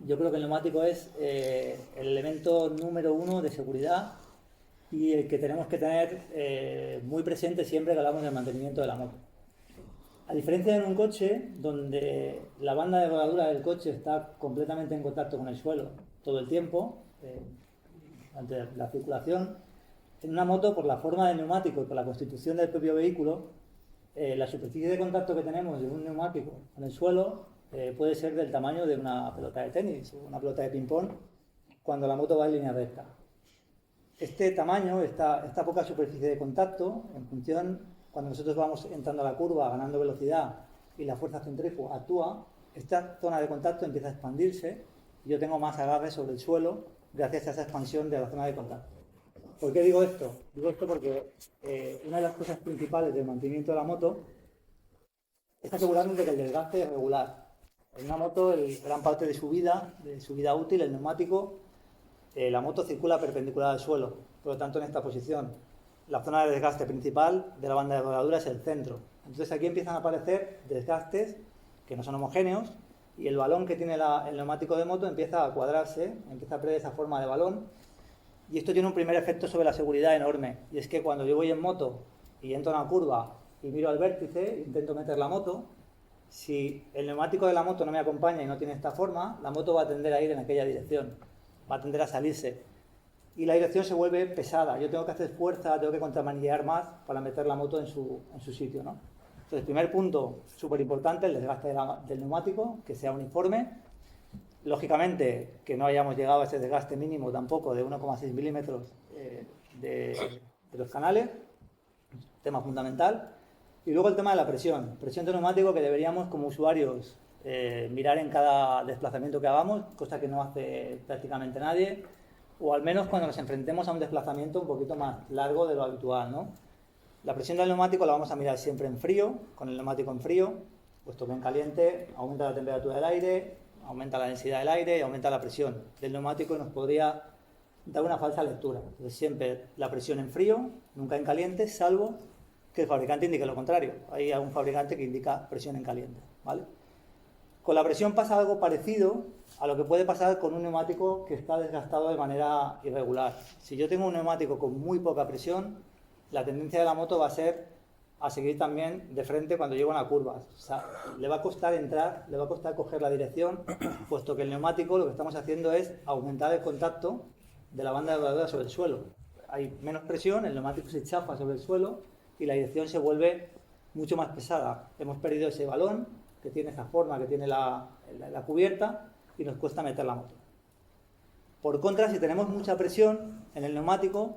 Yo creo que el neumático es el elemento número uno de seguridad y el que tenemos que tener muy presente siempre que hablamos del mantenimiento de la moto. A diferencia de un coche, donde la banda de rodadura del coche está completamente en contacto con el suelo todo el tiempo, ante la circulación, en una moto, por la forma del neumático y por la constitución del propio vehículo, la superficie de contacto que tenemos de un neumático con el suelo puede ser del tamaño de una pelota de tenis o una pelota de ping-pong cuando la moto va en línea recta. Este tamaño, esta poca superficie de contacto, en función, cuando nosotros vamos entrando a la curva, ganando velocidad y la fuerza centrífuga actúa, esta zona de contacto empieza a expandirse y yo tengo más agarre sobre el suelo gracias a esa expansión de la zona de contacto. ¿Por qué digo esto? Digo esto porque una de las cosas principales del mantenimiento de la moto es asegurarnos de que el desgaste es regular. En una moto, gran parte de su vida útil, el neumático, la moto circula perpendicular al suelo, por lo tanto en esta posición. La zona de desgaste principal de la banda de rodadura es el centro. Entonces aquí empiezan a aparecer desgastes que no son homogéneos y el balón que tiene el neumático de moto empieza a cuadrarse, empieza a perder esa forma de balón. Y esto tiene un primer efecto sobre la seguridad enorme. Y es que cuando yo voy en moto y entro a una curva y miro al vértice, intento meter la moto, si el neumático de la moto no me acompaña y no tiene esta forma, la moto va a tender a ir en aquella dirección, va a tender a salirse. Y la dirección se vuelve pesada. Yo tengo que hacer fuerza, tengo que contramanillear más para meter la moto en su sitio, ¿no? Entonces, primer punto, súper importante, el desgaste del neumático, que sea uniforme. Lógicamente, que no hayamos llegado a ese desgaste mínimo tampoco de 1,6 milímetros de los canales, tema fundamental. Y luego el tema de la presión de neumático que deberíamos como usuarios mirar en cada desplazamiento que hagamos, cosa que no hace prácticamente nadie, o al menos cuando nos enfrentemos a un desplazamiento un poquito más largo de lo habitual, ¿no? La presión del neumático la vamos a mirar siempre en frío, con el neumático en frío, puesto que en caliente aumenta la temperatura del aire, aumenta la densidad del aire y aumenta la presión del neumático y nos podría dar una falsa lectura. Entonces siempre la presión en frío, nunca en caliente, salvo que el fabricante indique lo contrario. Hay algún fabricante que indica presión en caliente, ¿vale? Con la presión pasa algo parecido a lo que puede pasar con un neumático que está desgastado de manera irregular. Si yo tengo un neumático con muy poca presión, la tendencia de la moto va a ser a seguir también de frente cuando llego a una curva. O sea, le va a costar entrar, le va a costar coger la dirección, puesto que el neumático lo que estamos haciendo es aumentar el contacto de la banda de rodadura sobre el suelo. Hay menos presión, el neumático se chafa sobre el suelo y la dirección se vuelve mucho más pesada. Hemos perdido ese balón que tiene esa forma, que tiene la cubierta y nos cuesta meter la moto. Por contra, si tenemos mucha presión en el neumático,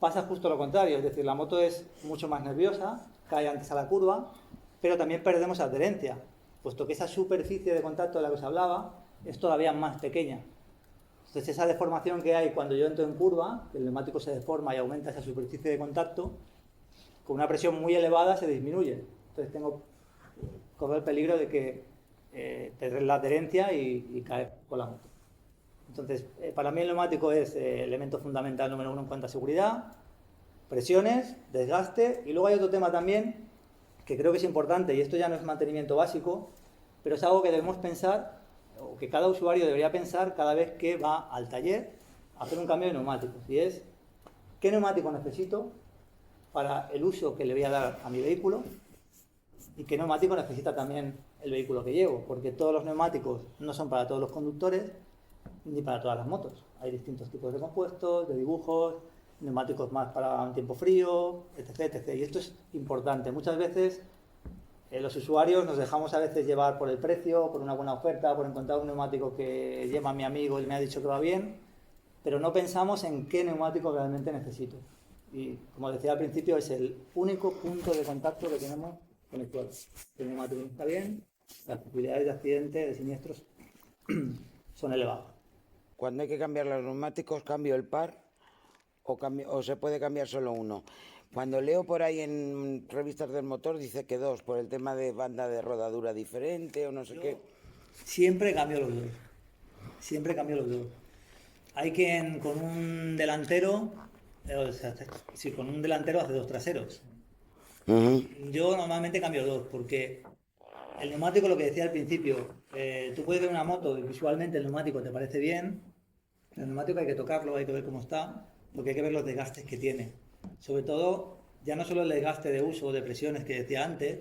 pasa justo lo contrario, es decir, la moto es mucho más nerviosa, cae antes a la curva, pero también perdemos adherencia, puesto que esa superficie de contacto de la que os hablaba es todavía más pequeña. Entonces esa deformación que hay cuando yo entro en curva, que el neumático se deforma y aumenta esa superficie de contacto, con una presión muy elevada se disminuye. Entonces corro el peligro de que perder la adherencia y caer con la moto. Entonces, para mí el neumático es elemento fundamental número uno en cuanto a seguridad, presiones, desgaste, y luego hay otro tema también que creo que es importante, y esto ya no es mantenimiento básico, pero es algo que debemos pensar, o que cada usuario debería pensar cada vez que va al taller a hacer un cambio de neumáticos, y es, ¿qué neumático necesito para el uso que le voy a dar a mi vehículo? Y qué neumático necesita también el vehículo que llevo, porque todos los neumáticos no son para todos los conductores, ni para todas las motos. Hay distintos tipos de compuestos, de dibujos, neumáticos más para un tiempo frío, etc, etc. Y esto es importante. Muchas veces los usuarios nos dejamos a veces llevar por el precio, por una buena oferta, por encontrar un neumático que lleva a mi amigo y me ha dicho que va bien, pero no pensamos en qué neumático realmente necesito. Y como decía al principio, es el único punto de contacto que tenemos con el suelo. Si el neumático no está bien, las posibilidades de accidente, de siniestros, son elevadas. Cuando hay que cambiar los neumáticos, ¿cambio el par o se puede cambiar solo uno? Cuando leo por ahí en revistas del motor dice que dos, por el tema de banda de rodadura diferente o no sé qué. Siempre cambio los dos. Siempre cambio los dos. Hay quien con un delantero, o sea, si con un delantero hace dos traseros. Ujú. Yo normalmente cambio dos, porque el neumático, lo que decía al principio, tú puedes ver una moto y visualmente el neumático te parece bien. El neumático hay que tocarlo, hay que ver cómo está, porque hay que ver los desgastes que tiene. Sobre todo, ya no solo el desgaste de uso o de presiones que decía antes,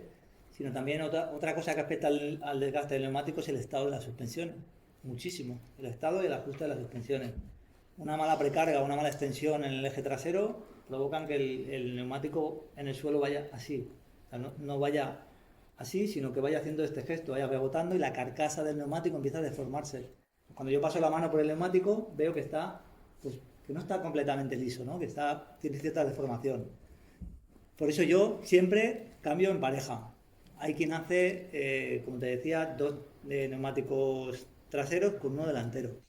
sino también otra cosa que afecta al desgaste del neumático es el estado de las suspensiones. Muchísimo. El estado y el ajuste de las suspensiones. Una mala precarga o una mala extensión en el eje trasero provocan que el neumático en el suelo vaya así. O sea, no vaya así, sino que vaya haciendo este gesto, vaya rebotando y la carcasa del neumático empieza a deformarse. Cuando yo paso la mano por el neumático, veo que está, pues, que no está completamente liso, ¿no? Que tiene cierta deformación. Por eso yo siempre cambio en pareja. Hay quien hace, como te decía, dos neumáticos traseros con uno delantero.